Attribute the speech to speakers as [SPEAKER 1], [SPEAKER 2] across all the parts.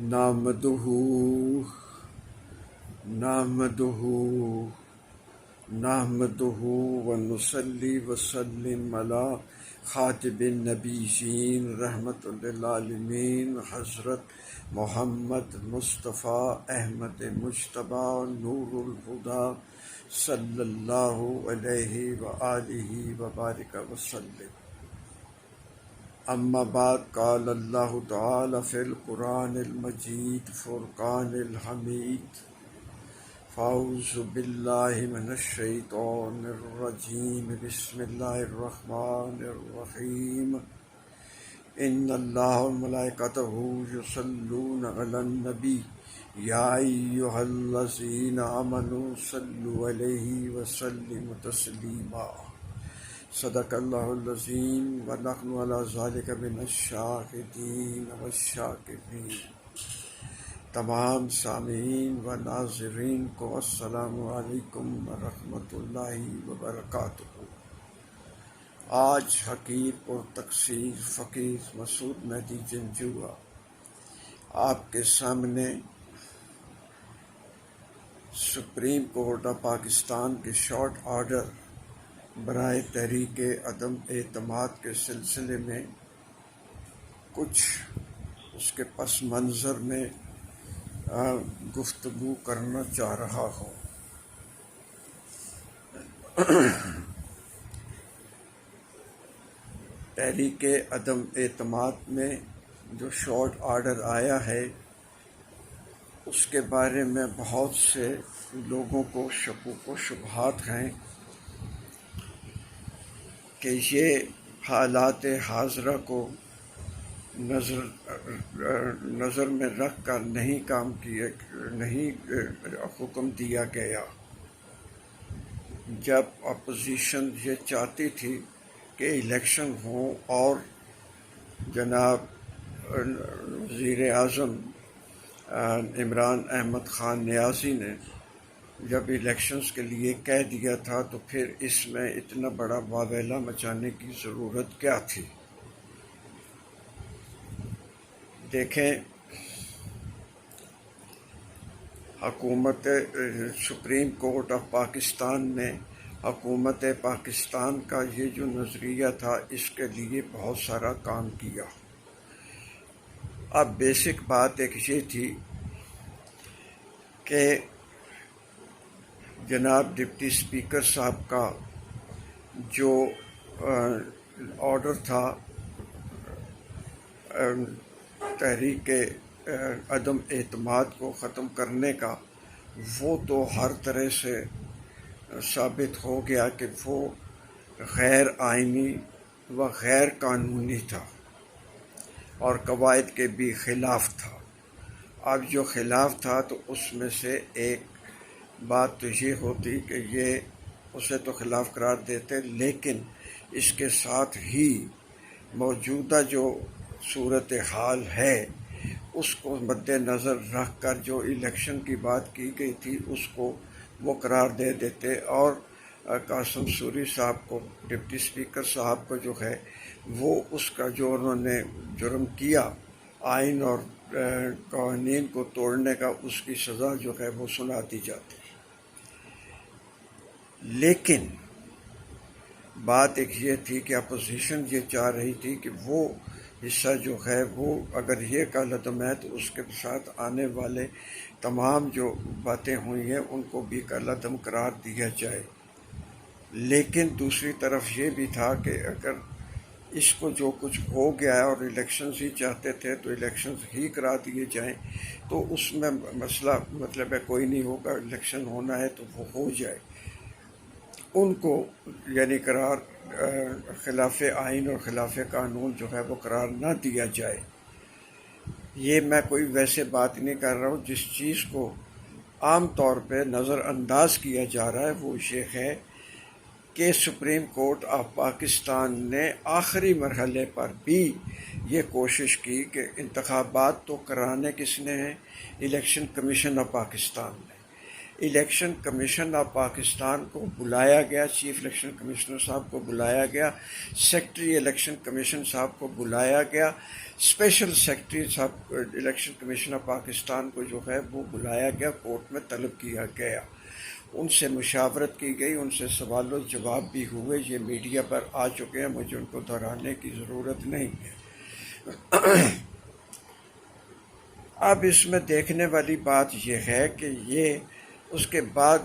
[SPEAKER 1] نحمدہ نحمدہ نحمدہ ونصلی وسلم علی خاتم النبیین رحمت للعالمین حضرت محمد مصطفیٰ احمد مجتبیٰ نور الہدیٰ صلی اللہ علیہ وآلہ وبارک وسلم۔ اما بعد، قال اللہ تعالی فی القرآن المجید فرقان الحمید، فاعوذ باللہ من الشیطان الرجیم، بسم اللہ الرحمن الرحیم۔ ان اللہ وملائکتہ یصلون علی النبی یا ایھا الذین آمنوا صلوا علیہ وسلموا تسلیما۔ صدق اللہ العظیم ونحن علی ذلک من الشاہدین والشاکرین۔ تمام سامعین و ناظرین کو السلام علیکم ورحمۃ اللہ وبرکاتہ۔ آج حقیر پر تقصیر فقیر مسعود مہدی جنجوعہ آپ کے سامنے سپریم کورٹ آف پاکستان کے شارٹ آرڈر برائے تحریک عدم اعتماد کے سلسلے میں کچھ اس کے پس منظر میں گفتگو کرنا چاہ رہا ہوں۔ تحریک عدم اعتماد میں جو شارٹ آرڈر آیا ہے اس کے بارے میں بہت سے لوگوں کو شکوک و شبہات ہیں کہ یہ حالات حاضرہ کو نظر میں رکھ کر نہیں حکم دیا گیا۔ جب اپوزیشن یہ چاہتی تھی کہ الیکشن ہوں اور جناب وزیر اعظم عمران احمد خان نیازی نے جب الیکشنز کے لیے کہہ دیا تھا تو پھر اس میں اتنا بڑا واویلا مچانے کی ضرورت کیا تھی؟ دیکھیں، حکومت سپریم کورٹ آف پاکستان نے حکومت پاکستان کا یہ جو نظریہ تھا اس کے لیے بہت سارا کام کیا۔ اب بیسک بات ایک یہ تھی کہ جناب ڈپٹی اسپیکر صاحب کا جو آرڈر تھا تحریک عدم اعتماد کو ختم کرنے کا، وہ تو ہر طرح سے ثابت ہو گیا کہ وہ غیر آئینی و غیر قانونی تھا اور قواعد کے بھی خلاف تھا۔ اب جو خلاف تھا تو اس میں سے ایک بات تو یہ ہوتی کہ یہ اسے تو خلاف قرار دیتے، لیکن اس کے ساتھ ہی موجودہ جو صورتحال ہے اس کو مد نظر رکھ کر جو الیکشن کی بات کی گئی تھی اس کو وہ قرار دے دیتے، اور قاسم سوری صاحب کو، ڈپٹی اسپیکر صاحب کو جو ہے وہ اس کا جو انہوں نے جرم کیا آئین اور قوانین کو توڑنے کا، اس کی سزا جو ہے وہ سنا دی جاتی۔ لیکن بات ایک یہ تھی کہ اپوزیشن یہ چاہ رہی تھی کہ وہ حصہ جو ہے وہ اگر یہ کالعدم ہے تو اس کے ساتھ آنے والے تمام جو باتیں ہوئی ہیں ان کو بھی کالعدم قرار دیا جائے۔ لیکن دوسری طرف یہ بھی تھا کہ اگر اس کو جو کچھ ہو گیا ہے اور الیکشنز ہی چاہتے تھے تو الیکشنز ہی کرا دیے جائیں تو اس میں مسئلہ مطلب ہے کوئی نہیں ہوگا، الیکشن ہونا ہے تو وہ ہو جائے۔ ان کو یعنی قرار خلاف آئین اور خلاف قانون جو ہے وہ قرار نہ دیا جائے۔ یہ میں کوئی ویسے بات نہیں کر رہا ہوں، جس چیز کو عام طور پہ نظر انداز کیا جا رہا ہے وہ یہ ہے کہ سپریم کورٹ آف پاکستان نے آخری مرحلے پر بھی یہ کوشش کی کہ انتخابات تو کرانے کس نے ہیں؟ الیکشن کمیشن آف پاکستان نے۔ الیکشن کمیشن آف پاکستان کو بلایا گیا، چیف الیکشن کمشنر صاحب کو بلایا گیا، سیکرٹری الیکشن کمیشن صاحب کو بلایا گیا، اسپیشل سیکرٹری صاحب الیکشن کمیشن آف پاکستان کو جو ہے وہ بلایا گیا، کورٹ میں طلب کیا گیا، ان سے مشاورت کی گئی، ان سے سوال و جواب بھی ہوئے، یہ میڈیا پر آ چکے ہیں، مجھے ان کو دہرانے کی ضرورت نہیں ہے۔ اب اس میں دیکھنے والی بات یہ ہے کہ یہ اس کے بعد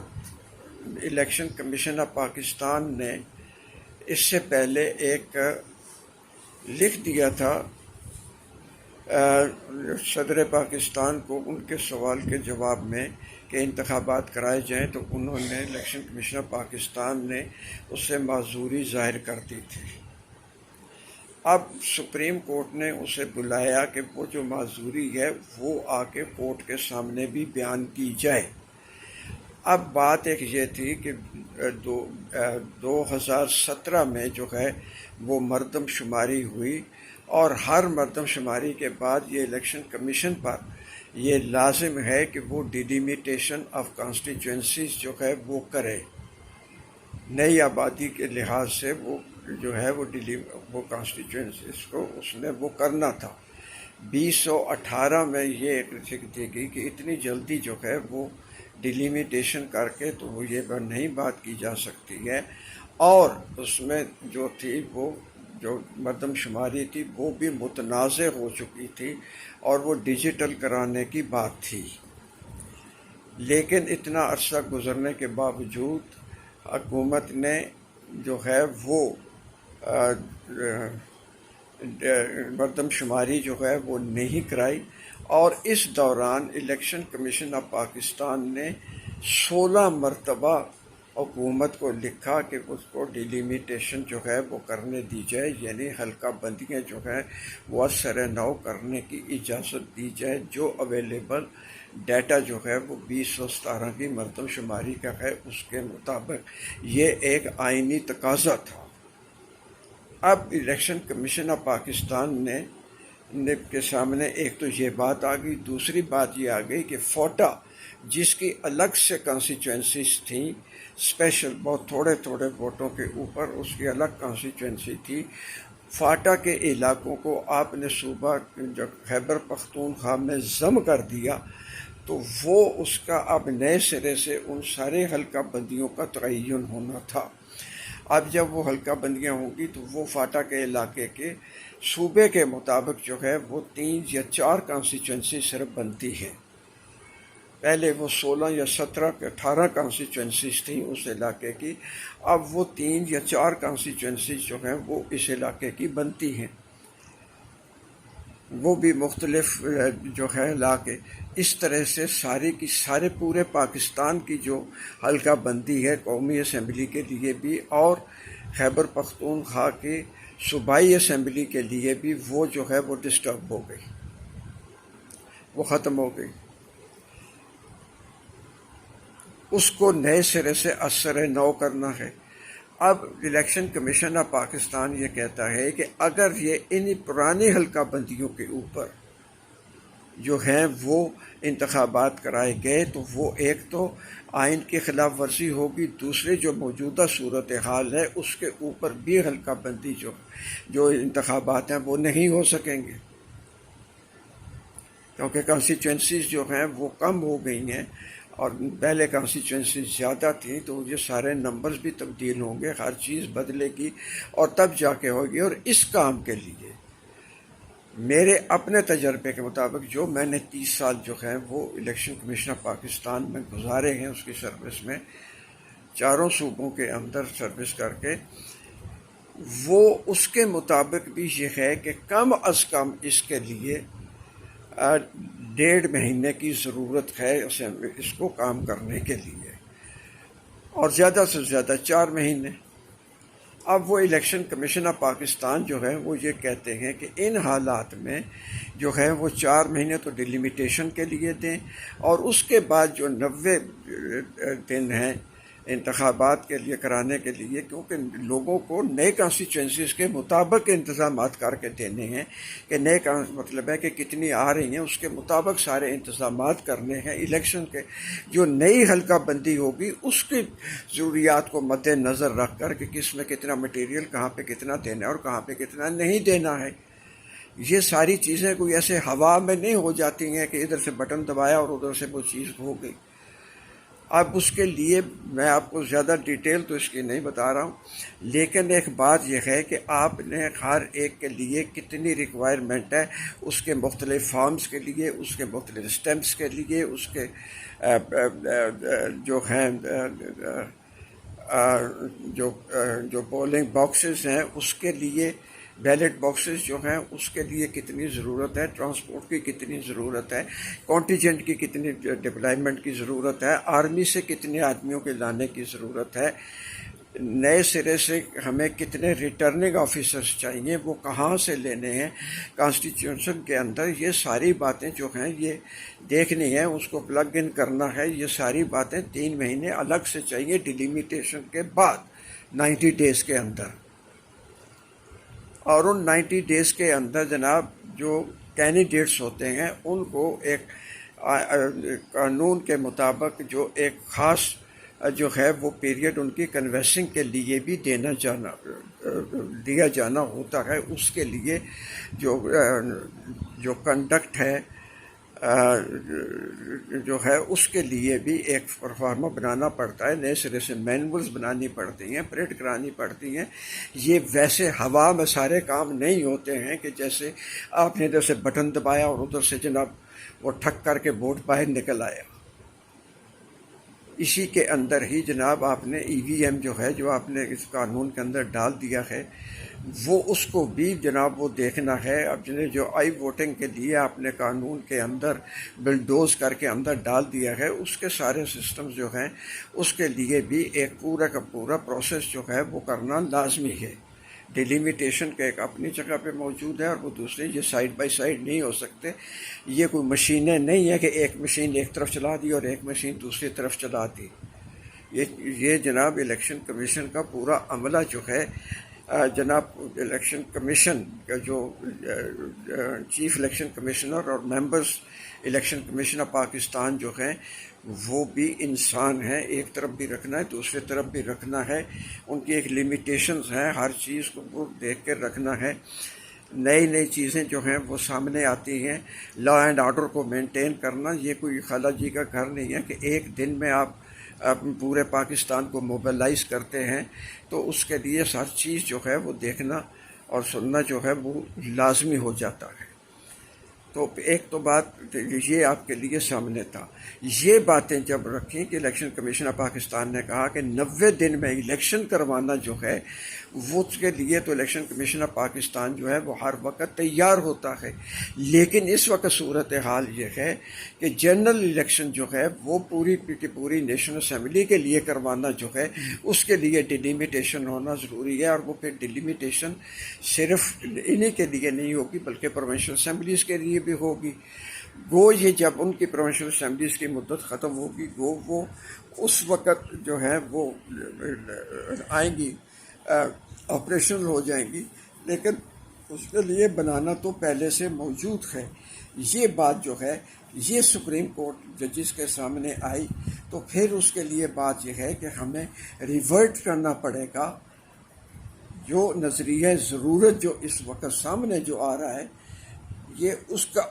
[SPEAKER 1] الیکشن کمیشن آف پاکستان نے اس سے پہلے ایک لکھ دیا تھا صدر پاکستان کو ان کے سوال کے جواب میں کہ انتخابات کرائے جائیں، تو انہوں نے الیکشن کمیشن آف پاکستان نے اس سے معذوری ظاہر کر دی تھی۔ اب سپریم کورٹ نے اسے بلایا کہ وہ جو معذوری ہے وہ آ کے کورٹ کے سامنے بھی بیان کی جائے۔ اب بات ایک یہ تھی کہ 2017 میں جو ہے وہ مردم شماری ہوئی، اور ہر مردم شماری کے بعد یہ الیکشن کمیشن پر یہ لازم ہے کہ وہ ڈیلیمیٹیشن آف کانسٹیچوئنسیز جو ہے وہ کرے، نئی آبادی کے لحاظ سے وہ جو ہے وہ کانسٹیچوئنسیز کو اس نے وہ کرنا تھا۔ 2018 میں یہ لکھ دی گئی کہ اتنی جلدی جو ہے وہ ڈیلیمیٹیشن کر کے تو وہ یہ نہیں بات کی جا سکتی ہے، اور اس میں جو تھی وہ جو مردم شماری تھی وہ بھی متنازع ہو چکی تھی، اور وہ ڈیجیٹل کرانے کی بات تھی۔ لیکن اتنا عرصہ گزرنے کے باوجود حکومت نے جو ہے وہ مردم شماری جو ہے وہ نہیں کرائی، اور اس دوران الیکشن کمیشن آف پاکستان نے 16 مرتبہ حکومت کو لکھا کہ اس کو ڈیلیمیٹیشن جو ہے وہ کرنے دی جائے، یعنی حلقہ بندیاں جو ہیں وہ اثر نو کرنے کی اجازت دی جائے۔ جو اویلیبل ڈیٹا جو ہے وہ 2017 کی مردم شماری کا ہے، اس کے مطابق یہ ایک آئینی تقاضا تھا۔ اب الیکشن کمیشن آف پاکستان نے کے سامنے ایک تو یہ بات آ گئی، دوسری بات یہ آ گئی کہ فوٹا جس کی الگ سے کانسٹیچوئنسیز تھیں، اسپیشل بہت تھوڑے تھوڑے ووٹوں کے اوپر اس کی الگ کانسٹیچوئنسی تھی، فاٹا کے علاقوں کو آپ نے صوبہ جو خیبر پختونخوا میں ضم کر دیا، تو وہ اس کا اب نئے سرے سے ان سارے حلقہ بندیوں کا تعین ہونا تھا۔ اب جب وہ حلقہ بندیاں ہوں گی تو وہ فاٹا کے علاقے کے صوبے کے مطابق جو ہے وہ 3 یا 4 کانسٹیچوئنسی صرف بنتی ہیں۔ پہلے وہ 16 یا 17 18 کانسٹیچوئنسیز تھیں اس علاقے کی، اب وہ 3 یا 4 کانسٹیچوئنسیز جو ہیں وہ اس علاقے کی بنتی ہیں، وہ بھی مختلف جو ہے علاقے۔ اس طرح سے سارے کی سارے پورے پاکستان کی جو حلقہ بندی ہے قومی اسمبلی کے لیے بھی اور خیبر پختونخوا کے صوبائی اسمبلی کے لیے بھی، وہ جو ہے وہ ڈسٹرب ہو گئی، وہ ختم ہو گئی۔ اس کو نئے سرے سے اثر نو کرنا ہے۔ اب الیکشن کمیشن آف پاکستان یہ کہتا ہے کہ اگر یہ ان پرانی حلقہ بندیوں کے اوپر جو ہیں وہ انتخابات کرائے گئے تو وہ ایک تو آئین کی خلاف ورزی ہوگی، دوسرے جو موجودہ صورتحال ہے اس کے اوپر بھی حلقہ بندی جو انتخابات ہیں وہ نہیں ہو سکیں گے، کیونکہ کانسٹیچوئنسیز جو ہیں وہ کم ہو گئی ہیں، اور پہلے کانسٹیچوئنسیز زیادہ تھیں، تو یہ سارے نمبرز بھی تبدیل ہوں گے، ہر چیز بدلے گی، اور تب جا کے ہوگی۔ اور اس کام کے لیے میرے اپنے تجربے کے مطابق جو میں نے 30 سال جو ہیں وہ الیکشن کمیشن آف پاکستان میں گزارے ہیں، اس کی سروس میں 4 صوبوں کے اندر سروس کر کے، وہ اس کے مطابق بھی یہ ہے کہ کم از کم اس کے لیے 1.5 مہینے کی ضرورت ہے اس کو کام کرنے کے لیے، اور زیادہ سے زیادہ 4 مہینے۔ اب وہ الیکشن کمیشن آف پاکستان جو ہے وہ یہ کہتے ہیں کہ ان حالات میں جو ہے وہ 4 مہینے تو ڈیلیمیٹیشن کے لیے دیں، اور اس کے بعد جو 90 دن ہیں انتخابات کے لیے کرانے کے لیے، کیونکہ لوگوں کو نئے کانسٹیچوئنسیز کے مطابق انتظامات کر کے دینے ہیں، کہ نئے کا مطلب ہے کہ کتنی آ رہی ہیں اس کے مطابق سارے انتظامات کرنے ہیں الیکشن کے۔ جو نئی حلقہ بندی ہوگی اس کی ضروریات کو مد نظر رکھ کر کہ کس میں کتنا مٹیریل کہاں پہ کتنا دینا ہے اور کہاں پہ کتنا نہیں دینا ہے۔ یہ ساری چیزیں کوئی ایسے ہوا میں نہیں ہو جاتی ہیں کہ ادھر سے بٹن دبایا اور ادھر سے وہ چیز ہو گئی۔ اب اس کے لیے میں آپ کو زیادہ ڈیٹیل تو اس کی نہیں بتا رہا ہوں، لیکن ایک بات یہ ہے کہ آپ نے ہر ایک کے لیے کتنی ریکوائرمنٹ ہے، اس کے مختلف فارمز کے لیے، اس کے مختلف سٹیمپس کے لیے، اس کے جو ہیں جو پولنگ باکسز ہیں اس کے لیے، بیلٹ باکسز جو ہیں اس کے لیے کتنی ضرورت ہے، ٹرانسپورٹ کی کتنی ضرورت ہے، کانٹیجنٹ کی کتنی ڈپلائمنٹ کی ضرورت ہے، آرمی سے کتنے آدمیوں کے لانے کی ضرورت ہے، نئے سرے سے ہمیں کتنے ریٹرننگ آفیسرز چاہیے، وہ کہاں سے لینے ہیں کانسٹیٹیوشن کے اندر۔ یہ ساری باتیں جو ہیں یہ دیکھنی ہے، اس کو پلگ ان کرنا ہے۔ یہ ساری باتیں 3 مہینے الگ سے چاہیے ڈیلیمیٹیشن کے بعد، 90 ڈیز کے اندر۔ اور ان 90 ڈیز کے اندر جناب جو کینڈیڈیٹس ہوتے ہیں ان کو ایک قانون کے مطابق جو ایک خاص جو ہے وہ پیریڈ ان کی کنوینسنگ کے لیے بھی دیا جانا ہوتا ہے۔ اس کے لیے جو کنڈکٹ ہے جو ہے اس کے لیے بھی ایک پرفارما بنانا پڑتا ہے، نئے سرے سے مینولز بنانی پڑتی ہیں، پرنٹ کرانی پڑتی ہیں۔ یہ ویسے ہوا میں سارے کام نہیں ہوتے ہیں کہ جیسے آپ نے ادھر سے بٹن دبایا اور ادھر سے جناب وہ ٹھک کر کے ووٹ باہر نکل آیا۔ اسی کے اندر ہی جناب آپ نے ای وی ایم جو ہے جو آپ نے اس قانون کے اندر ڈال دیا ہے، وہ اس کو بھی جناب وہ دیکھنا ہے۔ اب جو آئی ووٹنگ کے لیے آپ نے قانون کے اندر بلڈوز کر کے اندر ڈال دیا ہے، اس کے سارے سسٹم جو ہیں اس کے لیے بھی ایک پورا کا پورا پروسیس جو ہے وہ کرنا لازمی ہے۔ ڈیلیمیٹیشن کا ایک اپنی جگہ پہ موجود ہے اور وہ دوسرے، یہ سائڈ بائی سائڈ نہیں ہو سکتے۔ یہ کوئی مشینیں نہیں ہے کہ ایک مشین ایک طرف چلا دی اور ایک مشین دوسری طرف چلا دی۔ یہ جناب الیکشن کمیشن کا پورا عملہ جو ہے، جناب الیکشن کمیشن کا جو چیف الیکشن کمشنر اور members election commission of Pakistan جو ہیں وہ بھی انسان ہیں، ایک طرف بھی رکھنا ہے دوسری طرف بھی رکھنا ہے، ان کی ایک لمیٹیشنز ہیں، ہر چیز کو وہ دیکھ کر رکھنا ہے۔ نئی چیزیں جو ہیں وہ سامنے آتی ہیں، لا اینڈ آرڈر کو مینٹین کرنا۔ یہ کوئی خالہ جی کا گھر نہیں ہے کہ ایک دن میں آپ پورے پاکستان کو موبلائز کرتے ہیں، تو اس کے لیے ہر چیز جو ہے وہ دیکھنا اور سننا جو ہے وہ لازمی ہو جاتا ہے۔ تو ایک تو بات یہ آپ کے لیے سامنے تھا۔ یہ باتیں جب رکھیں کہ الیکشن کمیشن آف پاکستان نے کہا کہ 90 دن میں الیکشن کروانا جو ہے وہ اس کے لیے تو الیکشن کمیشن آف پاکستان جو ہے وہ ہر وقت تیار ہوتا ہے، لیکن اس وقت صورتحال یہ ہے کہ جنرل الیکشن جو ہے وہ پوری کی پوری نیشنل اسمبلی کے لیے کروانا جو ہے اس کے لیے ڈیلیمیٹیشن ہونا ضروری ہے، اور وہ پھر ڈیلیمیٹیشن صرف انہی کے لیے نہیں ہوگی بلکہ پروونشل اسمبلیز کے لیے بھی ہوگی۔ گو یہ جب ان کی پروونشل اسمبلیز کی مدت ختم ہوگی گو وہ اس وقت جو ہے وہ آئیں گی، آپریشنل ہو جائیں گی، لیکن اس کے لیے بنانا تو پہلے سے موجود ہے۔ یہ بات جو ہے یہ سپریم کورٹ ججز کے سامنے آئی، تو پھر اس کے لیے بات یہ ہے کہ ہمیں ریورٹ کرنا پڑے گا۔ جو نظریہ ضرورت جو اس وقت سامنے جو آ رہا ہے یہ اس کا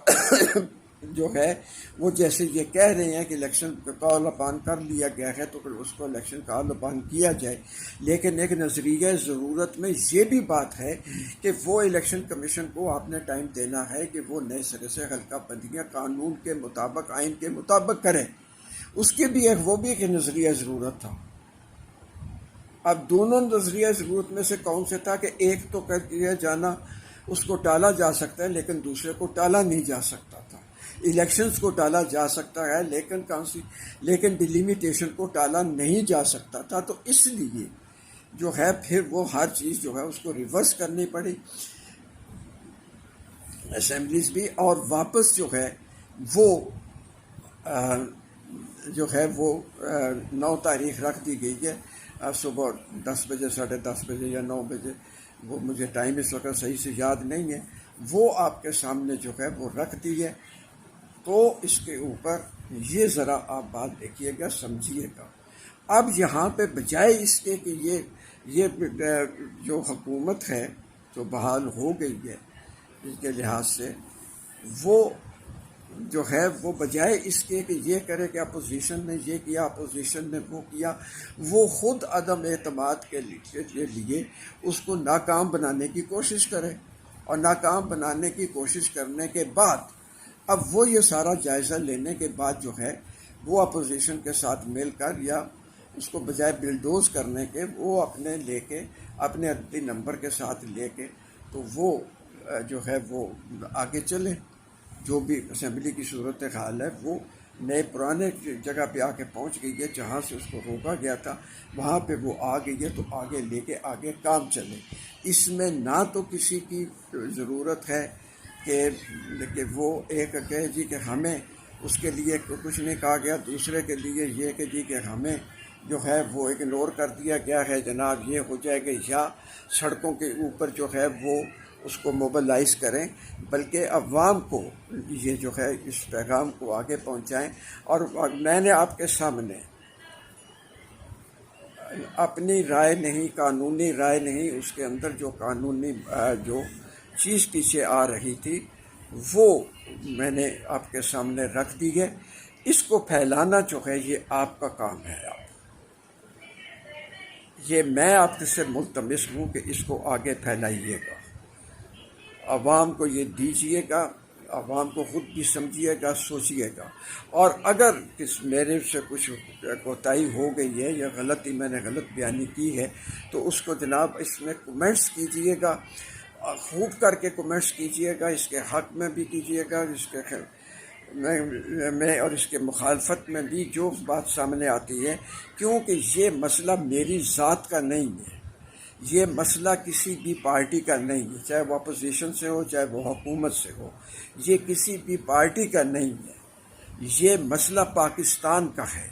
[SPEAKER 1] جو ہے وہ جیسے یہ کہہ رہے ہیں کہ الیکشن کال اپان کر لیا گیا ہے تو پھر اس کو الیکشن کال اپان کیا جائے، لیکن ایک نظریہ ضرورت میں یہ بھی بات ہے کہ وہ الیکشن کمیشن کو آپ نے ٹائم دینا ہے کہ وہ نئے سرے سے حلقہ بندیاں قانون کے مطابق آئین کے مطابق کریں۔ اس کی بھی وہ بھی ایک نظریہ ضرورت تھا۔ اب دونوں نظریہ ضرورت میں سے کون سے تھا کہ ایک تو کر دیا جانا اس کو ٹالا جا سکتا ہے لیکن دوسرے کو ٹالا نہیں جا سکتا تھا۔ الیکشنز کو ٹالا جا سکتا ہے لیکن ڈیلیمیٹیشن کو ٹالا نہیں جا سکتا تھا، تو اس لیے جو ہے پھر وہ ہر چیز جو ہے اس کو ریورس کرنی پڑی اسمبلیز بھی، اور واپس جو ہے وہ جو ہے وہ 9 تاریخ رکھ دی گئی ہے، صبح 10 بجے 10:30 بجے یا 9 بجے، وہ مجھے ٹائم اس وقت صحیح سے یاد نہیں ہے، وہ آپ کے سامنے جو ہے وہ رکھ دی ہے۔ تو اس کے اوپر یہ ذرا آپ بات دیکھیے گا، سمجھیے گا۔ اب یہاں پہ بجائے اس کے کہ یہ جو حکومت ہے جو بحال ہو گئی ہے اس کے لحاظ سے، وہ جو ہے وہ بجائے اس کے کہ یہ کرے کہ اپوزیشن نے یہ کیا، اپوزیشن نے وہ کیا، وہ خود عدم اعتماد کے لیے اس کو ناکام بنانے کی کوشش کرے، اور ناکام بنانے کی کوشش کرنے کے بعد اب وہ یہ سارا جائزہ لینے کے بعد جو ہے وہ اپوزیشن کے ساتھ مل کر، یا اس کو بجائے بلڈوز کرنے کے وہ اپنے لے کے اپنے عددی نمبر کے ساتھ لے کے تو وہ جو ہے وہ آگے چلے۔ جو بھی اسمبلی کی صورت حال ہے وہ نئے پرانے جگہ پہ آ کے پہنچ گئی ہے، جہاں سے اس کو روکا گیا تھا وہاں پہ وہ آ گئی ہے، تو آگے لے کے آگے کام چلے۔ اس میں نہ تو کسی کی ضرورت ہے کہ وہ ایک کہے جی کہ ہمیں اس کے لیے کچھ نہیں کہا گیا، دوسرے کے لیے یہ کہ جی کہ ہمیں جو ہے وہ اگنور کر دیا گیا ہے جناب، یہ ہو جائے گا، یا سڑکوں کے اوپر جو ہے وہ اس کو موبلائز کریں، بلکہ عوام کو یہ جو ہے اس پیغام کو آگے پہنچائیں۔ اور میں نے آپ کے سامنے اپنی رائے نہیں، قانونی رائے نہیں، اس کے اندر جو قانونی جو چیز پیچھے آ رہی تھی وہ میں نے آپ کے سامنے رکھ دی ہے۔ اس کو پھیلانا جو ہے یہ آپ کا کام ہے، یہ میں آپ سے ملتمس ہوں کہ اس کو آگے پھیلائیے گا، عوام کو یہ دیجیے گا، عوام کو خود بھی سمجھیے گا، سوچیے گا۔ اور اگر میرے سے کچھ کوتاہی ہو گئی ہے یا غلطی میں نے غلط بیانی کی ہے تو اس کو جناب اس میں کومنٹس کیجیے گا، خوب کر کے کومنٹس کیجیے گا، اس کے حق میں بھی کیجیے گا، اس کے میں اور اس کے مخالفت میں بھی جو بات سامنے آتی ہے، کیونکہ یہ مسئلہ میری ذات کا نہیں ہے، یہ مسئلہ کسی بھی پارٹی کا نہیں ہے، چاہے وہ اپوزیشن سے ہو چاہے وہ حکومت سے ہو، یہ کسی بھی پارٹی کا نہیں ہے، یہ مسئلہ پاکستان کا ہے۔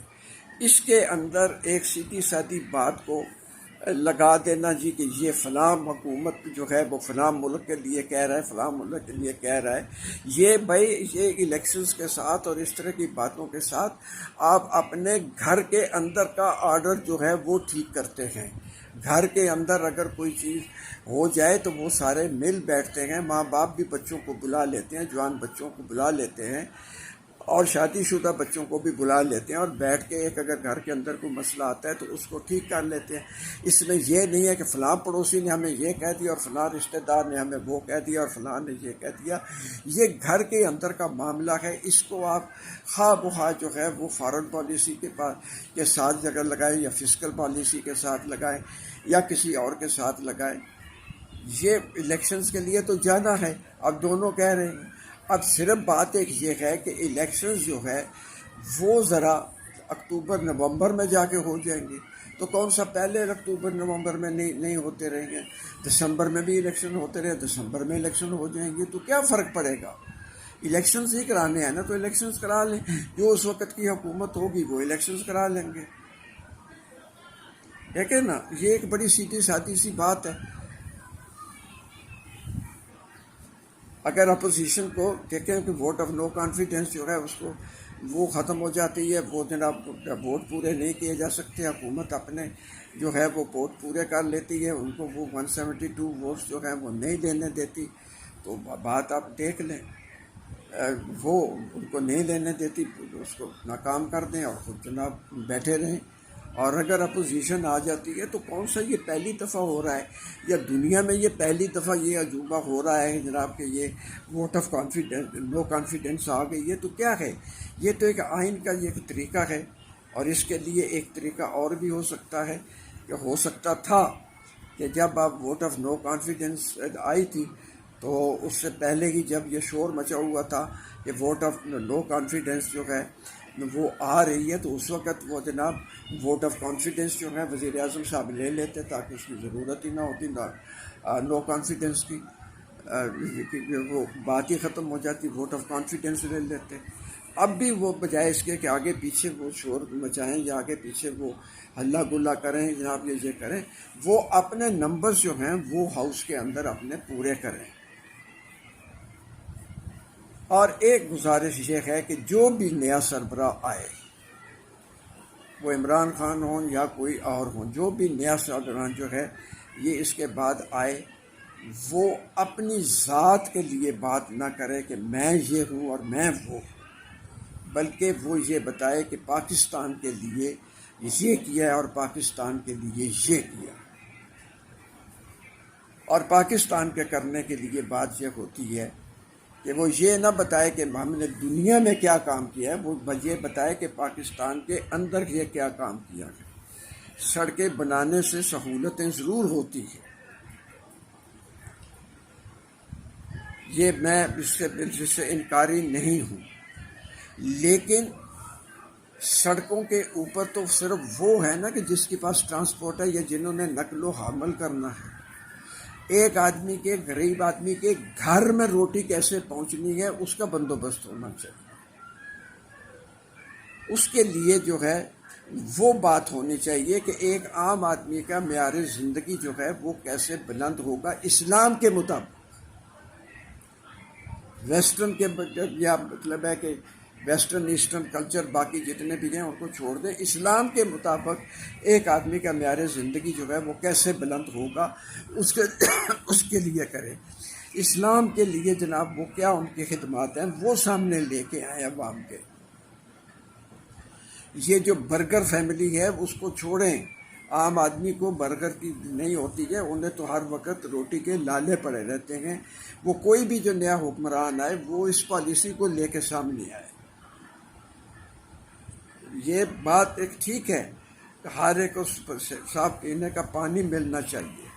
[SPEAKER 1] اس کے اندر ایک سیدھی سادی بات کو لگا دینا جی کہ یہ فلاں حکومت جو ہے وہ فلاں ملک کے لیے کہہ رہا ہے، فلاں ملک کے لیے کہہ رہا ہے، یہ بھائی یہ الیکشنز کے ساتھ اور اس طرح کی باتوں کے ساتھ آپ اپنے گھر کے اندر کا آرڈر جو ہے وہ ٹھیک کرتے ہیں۔ گھر کے اندر اگر کوئی چیز ہو جائے تو وہ سارے مل بیٹھتے ہیں، ماں باپ بھی بچوں کو بلا لیتے ہیں، جوان بچوں کو بلا لیتے ہیں، اور شادی شدہ بچوں کو بھی بلا لیتے ہیں، اور بیٹھ کے ایک اگر گھر کے اندر کوئی مسئلہ آتا ہے تو اس کو ٹھیک کر لیتے ہیں۔ اس میں یہ نہیں ہے کہ فلاں پڑوسی نے ہمیں یہ کہہ دیا اور فلاں رشتہ دار نے ہمیں وہ کہہ دیا اور فلاں نے یہ کہہ دیا، یہ گھر کے اندر کا معاملہ ہے۔ اس کو آپ خواہ بخواہ جو ہے وہ فارن پالیسی کے ساتھ جگہ لگائیں یا فسکل پالیسی کے ساتھ لگائیں یا کسی اور کے ساتھ لگائیں، یہ الیکشنز کے لیے تو جانا ہے۔ اب دونوں کہہ رہے ہیں، اب صرف بات ایک یہ ہے کہ الیکشنز جو ہے وہ ذرا اکتوبر نومبر میں جا کے ہو جائیں گے، تو کون سا پہلے اکتوبر نومبر میں نہیں ہوتے رہیں گے، دسمبر میں بھی الیکشن ہوتے رہے، دسمبر میں الیکشن ہو جائیں گے، تو کیا فرق پڑے گا؟ الیکشنز ہی کرانے ہیں نا، تو الیکشنز کرا لیں، جو اس وقت کی حکومت ہوگی وہ الیکشنز کرا لیں گے، ٹھیک ہے نا؟ یہ ایک بڑی سیدھی سادی سی بات ہے۔ اگر اپوزیشن کو دیکھیں کہ ووٹ آف نو کانفیڈنس جو ہے اس کو وہ ختم ہو جاتی ہے، وہ جناب ووٹ پورے نہیں کیے جا سکتے، حکومت اپنے جو ہے وہ ووٹ پورے کر لیتی ہے، ان کو وہ 172 ووٹس جو ہیں وہ نہیں لینے دیتی، تو بات آپ دیکھ لیں، وہ ان کو نہیں لینے دیتی، اس کو ناکام کر دیں اور خود جناب بیٹھے رہیں۔ اور اگر اپوزیشن آ جاتی ہے تو کون سا یہ پہلی دفعہ ہو رہا ہے یا دنیا میں یہ پہلی دفعہ یہ عجوبہ ہو رہا ہے جناب کہ یہ vote of confidence no confidence آ گئی ہے؟ تو کیا ہے، یہ تو ایک آئین کا یہ ایک طریقہ ہے، اور اس کے لیے ایک طریقہ اور بھی ہو سکتا ہے، کہ ہو سکتا تھا کہ جب آپ ووٹ آف نو کانفیڈنس آئی تھی تو اس سے پہلے ہی جب یہ شور مچا ہوا تھا کہ ووٹ آف نو کانفیڈنس جو ہے وہ آ رہی ہے، تو اس وقت وہ جناب ووٹ آف کانفیڈنس جو ہے وزیر اعظم صاحب لے لیتے تاکہ اس کی ضرورت ہی نہ ہوتی نو کانفیڈنس کی، وہ بات ہی ختم ہو جاتی، ووٹ آف کانفیڈنس لے لیتے۔ اب بھی وہ بجائے اس کے کہ آگے پیچھے وہ شور مچائیں یا آگے پیچھے وہ ہلا گلا کریں جناب یہ کریں، وہ اپنے نمبرز جو ہیں وہ ہاؤس کے اندر اپنے پورے کریں۔ اور ایک گزارش یہ ہے کہ جو بھی نیا سربراہ آئے، وہ عمران خان ہوں یا کوئی اور ہوں، جو بھی نیا سربراہ جو ہے یہ اس کے بعد آئے، وہ اپنی ذات کے لیے بات نہ کرے کہ میں یہ ہوں اور میں وہ، بلکہ وہ یہ بتائے کہ پاکستان کے لیے یہ کیا ہے اور پاکستان کے لیے یہ کیا۔ اور پاکستان کے کرنے کے لیے بات یہ ہوتی ہے کہ وہ یہ نہ بتائے کہ ہم نے دنیا میں کیا کام کیا ہے، وہ یہ بتائے کہ پاکستان کے اندر یہ کیا کام کیا ہے۔ سڑکیں بنانے سے سہولتیں ضرور ہوتی ہیں، یہ میں اس سے انکاری نہیں ہوں، لیکن سڑکوں کے اوپر تو صرف وہ ہے نا کہ جس کے پاس ٹرانسپورٹ ہے یا جنہوں نے نقل و حمل کرنا ہے۔ ایک آدمی کے، غریب آدمی کے گھر میں روٹی کیسے پہنچنی ہے اس کا بندوبست ہونا چاہیے۔ اس کے لیے جو ہے وہ بات ہونی چاہیے کہ ایک عام آدمی کا معیار زندگی جو ہے وہ کیسے بلند ہوگا اسلام کے مطابق۔ ویسٹرن کے یا مطلب ہے کہ ویسٹرن ایسٹرن کلچر باقی جتنے بھی ہیں ان کو چھوڑ دیں، اسلام کے مطابق ایک آدمی کا معیار زندگی جو ہے وہ کیسے بلند ہوگا اس کے لیے کریں۔ اسلام کے لیے جناب وہ کیا ان کی خدمات ہیں وہ سامنے لے کے آئیں عوام کے۔ یہ جو برگر فیملی ہے اس کو چھوڑیں، عام آدمی کو برگر کی نہیں ہوتی ہے، انہیں تو ہر وقت روٹی کے لالے پڑے رہتے ہیں۔ وہ کوئی بھی جو نیا حکمران آئے وہ اس پالیسی کو لے کے سامنے آئے۔ یہ بات ایک ٹھیک ہے کہ ہر ایک کو صاف پینے کا پانی ملنا چاہیے،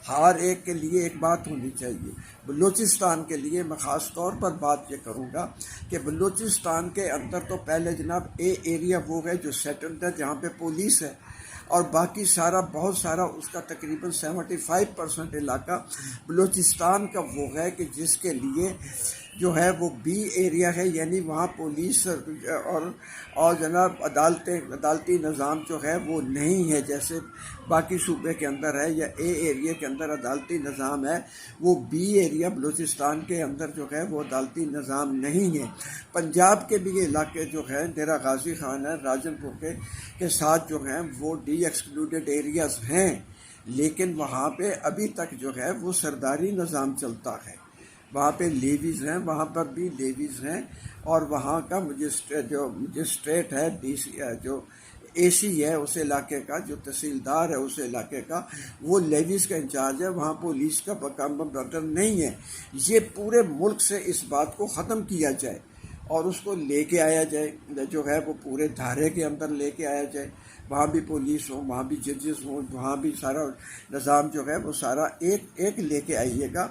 [SPEAKER 1] ہر ایک کے لیے ایک بات ہونی چاہیے۔ بلوچستان کے لیے میں خاص طور پر بات یہ کروں گا کہ بلوچستان کے اندر تو پہلے جناب ایریا وہ ہے جو سیٹلڈ ہے، جہاں پہ پولیس ہے، اور باقی سارا بہت سارا اس کا تقریباً 75% علاقہ بلوچستان کا وہ ہے کہ جس کے لیے جو ہے وہ بی ایریا ہے، یعنی وہاں پولیس اور جناب عدالتی نظام جو ہے وہ نہیں ہے جیسے باقی صوبے کے اندر ہے، یا اے ایریا کے اندر عدالتی نظام ہے، وہ بی ایریا بلوچستان کے اندر جو ہے وہ عدالتی نظام نہیں ہے۔ پنجاب کے بھی علاقے جو ہیں ڈیرہ غازی خان ہے، راجن پور کے ساتھ جو ہیں وہ ڈی ایکسکلوڈڈ ایریاز ہیں، لیکن وہاں پہ ابھی تک جو ہے وہ سرداری نظام چلتا ہے، وہاں پہ لیویز ہیں، وہاں پر بھی لیویز ہیں، اور وہاں کا مجسٹریٹ ہے، ڈی سی جو اے سی ہے اس علاقے کا، جو تحصیلدار ہے اس علاقے کا، وہ لیویز کا انچارج ہے، وہاں پولیس کا کمانڈر نہیں ہے۔ یہ پورے ملک سے اس بات کو ختم کیا جائے اور اس کو لے کے آیا جائے، جو ہے وہ پورے دھارے کے اندر لے کے آیا جائے، وہاں بھی پولیس ہو، وہاں بھی ججز ہوں، وہاں بھی سارا نظام جو ہے وہ سارا ایک لے کے آئیے گا۔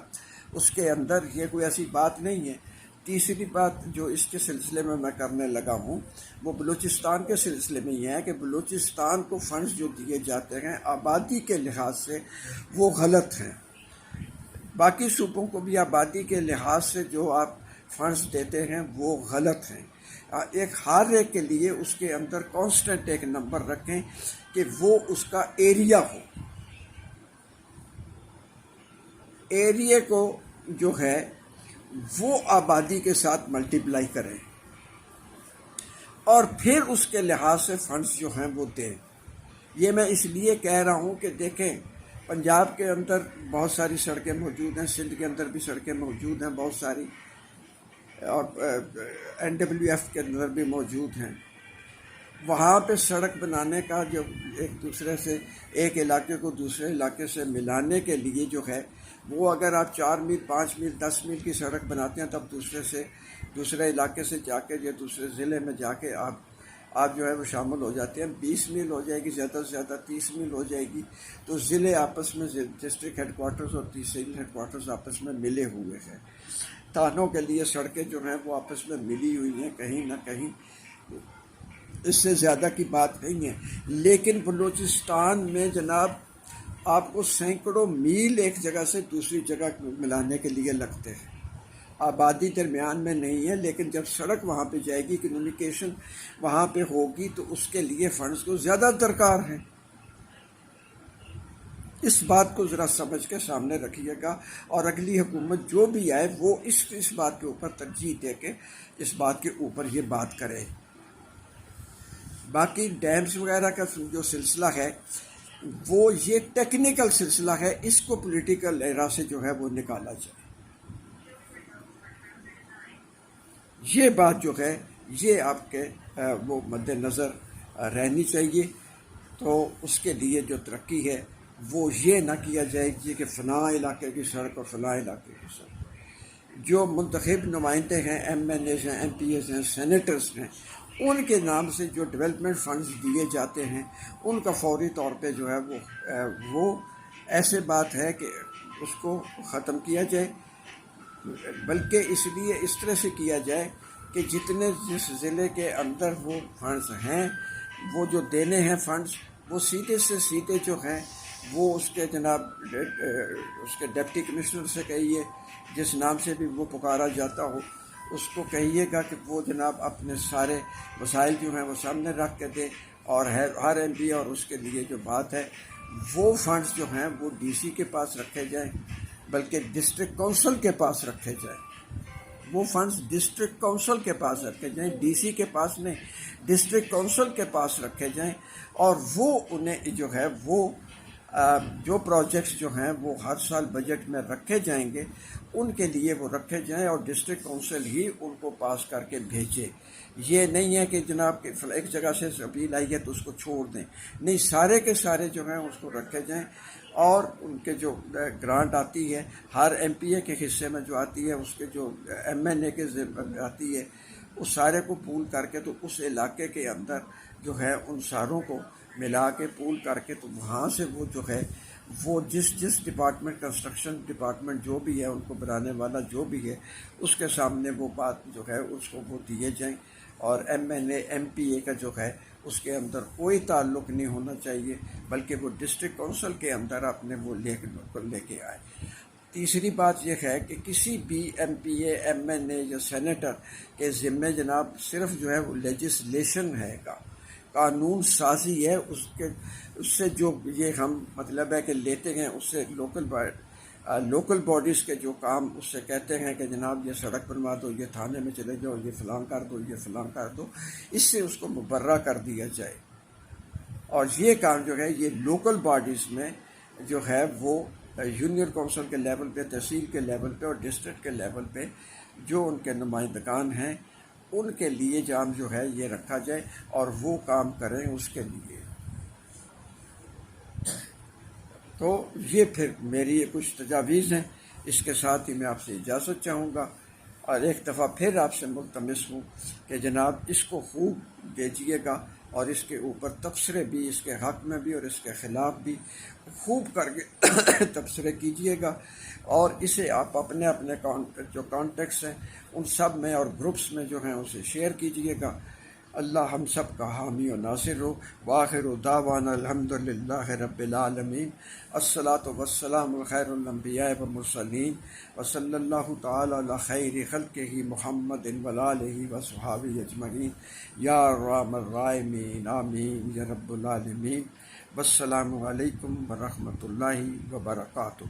[SPEAKER 1] اس کے اندر یہ کوئی ایسی بات نہیں ہے۔ تیسری بات جو اس کے سلسلے میں کرنے لگا ہوں وہ بلوچستان کے سلسلے میں یہ ہے کہ بلوچستان کو فنڈز جو دیے جاتے ہیں آبادی کے لحاظ سے وہ غلط ہیں۔ باقی صوبوں کو بھی آبادی کے لحاظ سے جو آپ فنڈز دیتے ہیں وہ غلط ہیں۔ ہر ایک کے لیے اس کے اندر کانسٹنٹ ایک نمبر رکھیں کہ وہ اس کا ایریا ہو، ایریا کو جو ہے وہ آبادی کے ساتھ ملٹیپلائی کریں اور پھر اس کے لحاظ سے فنڈز جو ہیں وہ دیں۔ یہ میں اس لیے کہہ رہا ہوں کہ دیکھیں پنجاب کے اندر بہت ساری سڑکیں موجود ہیں، سندھ کے اندر بھی سڑکیں موجود ہیں بہت ساری، اور NWF کے اندر بھی موجود ہیں۔ وہاں پہ سڑک بنانے کا جو ایک دوسرے سے، ایک علاقے کو دوسرے علاقے سے ملانے کے لیے جو ہے وہ اگر آپ 4 میل 5 میل 10 میل کی سڑک بناتے ہیں تب دوسرے علاقے سے جا کے یا دوسرے ضلع میں جا کے آپ جو ہے وہ شامل ہو جاتے ہیں، 20 میل ہو جائے گی، زیادہ سے زیادہ 30 میل ہو جائے گی، تو ضلع آپس میں ڈسٹرکٹ ہیڈ کوارٹرز اور تحصیل ہیڈ کوارٹرز آپس میں ملے ہوئے ہیں۔ تھانوں کے لیے سڑکیں جو ہیں وہ آپس میں ملی ہوئی ہیں، کہیں نہ کہیں اس سے زیادہ کی بات نہیں ہے۔ لیکن بلوچستان میں جناب آپ کو سینکڑوں میل ایک جگہ سے دوسری جگہ ملانے کے لیے لگتے ہیں۔ آبادی درمیان میں نہیں ہے، لیکن جب سڑک وہاں پہ جائے گی، کمیونیکیشن وہاں پہ ہوگی، تو اس کے لیے فنڈز کو زیادہ درکار ہیں۔ اس بات کو ذرا سمجھ کے سامنے رکھیے گا، اور اگلی حکومت جو بھی آئے وہ اس بات کے اوپر ترجیح دے کے اس بات کے اوپر یہ بات کرے۔ باقی ڈیمز وغیرہ کا جو سلسلہ ہے وہ یہ ٹیکنیکل سلسلہ ہے، اس کو پولیٹیکل ایرا سے جو ہے وہ نکالا جائے۔ یہ بات جو ہے یہ آپ کے وہ مد نظر رہنی چاہیے۔ تو اس کے لیے جو ترقی ہے وہ یہ نہ کیا جائے کہ فلاں علاقے کی سڑک اور فلاں علاقے کی سڑک۔ جو منتخب نمائندے ہیں، ایم این ایز ہیں، ایم پی ایز ہیں، سینیٹرز ہیں، ان کے نام سے جو ڈیولپمنٹ فنڈز دیے جاتے ہیں ان کا فوری طور پہ جو ہے وہ ایسے بات ہے کہ اس کو ختم کیا جائے، بلکہ اس لیے اس طرح سے کیا جائے کہ جس ضلع کے اندر وہ فنڈز ہیں، وہ جو دینے ہیں فنڈز، وہ سیدھے سے سیدھے جو ہیں وہ اس کے جناب اس کے ڈپٹی کمشنر سے کہیے، جس نام سے بھی وہ پکارا جاتا ہو، اس کو کہیے گا کہ وہ جناب اپنے سارے مسائل جو ہیں وہ سامنے رکھ کے دے، اور ہر ایم پی اور اس کے لیے جو بات ہے وہ فنڈز جو ہیں وہ ڈی سی کے پاس رکھے جائیں، بلکہ ڈسٹرکٹ کونسل کے پاس رکھے جائیں۔ وہ فنڈز ڈسٹرکٹ کونسل کے پاس رکھے جائیں، ڈی سی کے پاس نہیں، ڈسٹرکٹ کونسل کے پاس رکھے جائیں، اور وہ انہیں جو ہے وہ جو پروجیکٹس جو ہیں وہ ہر سال بجٹ میں رکھے جائیں گے ان کے لیے وہ رکھے جائیں، اور ڈسٹرکٹ کونسل ہی ان کو پاس کر کے بھیجے۔ یہ نہیں ہے کہ جناب ایک جگہ سے اپیل آئی ہے تو اس کو چھوڑ دیں، نہیں، سارے کے سارے جو ہیں اس کو رکھے جائیں، اور ان کے جو گرانٹ آتی ہے ہر ایم پی اے کے حصے میں جو آتی ہے، اس کے جو ایم این اے کے آتی ہے، اس سارے کو پول کر کے تو اس علاقے کے اندر جو ہے ان ساروں کو ملا کے پول کر کے تو وہاں سے وہ جو ہے وہ جس ڈپارٹمنٹ، کنسٹرکشن ڈپارٹمنٹ جو بھی ہے، ان کو بنانے والا جو بھی ہے، اس کے سامنے وہ بات جو ہے اس کو وہ دیے جائیں، اور M N A M P A کا جو ہے اس کے اندر کوئی تعلق نہیں ہونا چاہیے، بلکہ وہ ڈسٹرکٹ کونسل کے اندر اپنے وہ لے کے آئے۔ تیسری بات یہ ہے کہ کسی بھی ایم پی اے، ایم این اے یا سینیٹر کے ذمے جناب صرف جو ہے وہ لیجسلیشن ہے گا، قانون سازی ہے، اس سے جو یہ ہم مطلب ہے کہ لیتے ہیں، اس سے لوکل باڈیز کے جو کام اس سے کہتے ہیں کہ جناب یہ سڑک بنوا دو، یہ تھانے میں چلے جاؤ، یہ فلاں کر دو، یہ فلاں کر دو، اس سے اس کو مبرہ کر دیا جائے۔ اور یہ کام جو ہے یہ لوکل باڈیز میں جو ہے وہ یونین کونسل کے لیول پہ، تحصیل کے لیول پہ اور ڈسٹرکٹ کے لیول پہ جو ان کے نمائندگان ہیں ان کے لیے جام جو ہے یہ رکھا جائے، اور وہ کام کریں اس کے لیے۔ تو یہ پھر میری کچھ تجاویز ہیں، اس کے ساتھ ہی میں آپ سے اجازت چاہوں گا، اور ایک دفعہ پھر آپ سے ملتمس ہوں کہ جناب اس کو خوب دیجیے گا، اور اس کے اوپر تبصرے بھی، اس کے حق میں بھی اور اس کے خلاف بھی خوب کر کے تبصرے کیجیے گا، اور اسے آپ اپنے جو کانٹیکٹس ہیں ان سب میں اور گروپس میں جو ہیں اسے شیئر کیجیے گا۔ اللہ ہم سب کا حامی و ناصر ہو۔ وآخر دعوانا الحمدللہ رب العالمین۔ الصلاۃ والسلام خیر الانبیاء والمرسلین، وصلی اللہ تعالی علی خیر خلقہ محمد وآلہ وصحبہ اجمعین، یا ارحم الراحمین، آمین یا رب العالمین۔ والسلام علیکم ورحمۃ اللہ وبرکاتہ۔